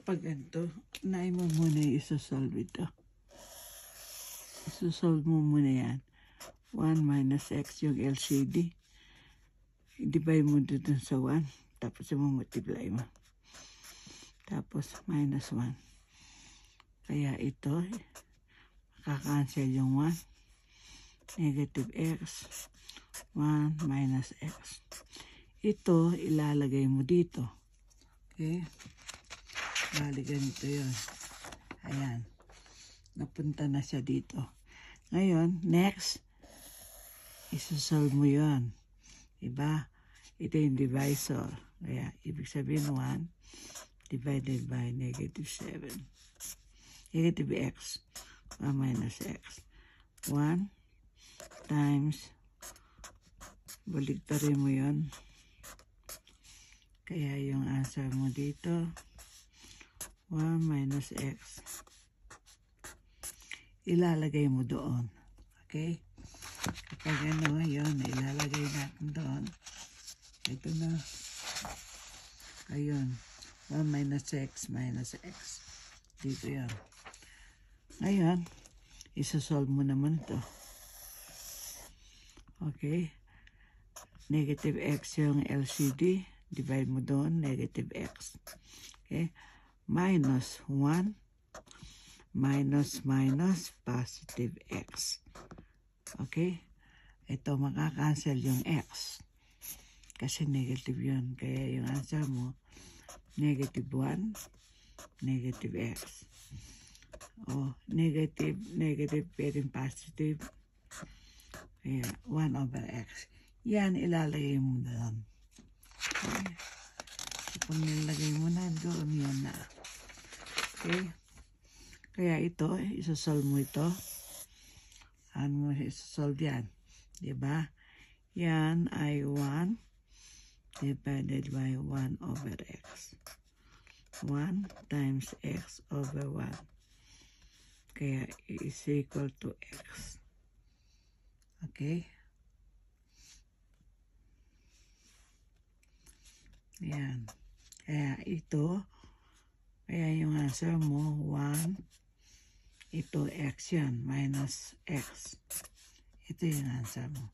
Kapag ganito, unahin mo muna yung isa-solve ito. Isa-solve mo muna yan. 1 minus x yung LCD. I-divide mo dun sa 1. Tapos yung multiply mo. Tapos minus 1. Kaya ito, makakancel yung 1. Negative x. 1 minus x. Ito, ilalagay mo dito. Okay? Bali, ganito yun. Ayan. Napunta na siya dito. Ngayon, next, isa-solve mo yun. Diba? Ito yung divisor. Kaya, ibig sabihin 1 divided by negative 7. Negative x. 1 minus x. 1 times, baligtarin mo yun. Kaya yung answer mo dito, 1 minus x. Ilalagay mo doon. Okay? Kapag ano, yun, ilalagay natin doon. Ito na. Ayun. 1 minus x minus x. Dito yan. Ngayon, isa-solve mo naman ito. Okay? Negative x yung LCD. Divide mo doon, negative x. Okay? Minus 1 minus positive x. Okay? Ito, makakancel yung x. Kasi negative yun. Kaya yung answer mo, negative 1, negative x. O, negative, pero positive. Kaya, 1 over x. Yan, ilalagay mo doon. Okay? Kung nilagay mo na doon, yan na. Okay? Kaya ito, isasolve mo ito. Ano mo isasolve yan? Diba? Yan ay 1 divided by 1 over x. 1 times x over 1. Kaya is equal to x. Okay? Yan. Kaya ito, kaya yung answer mo, 1, ito x yan, minus x. Ito yung answer mo.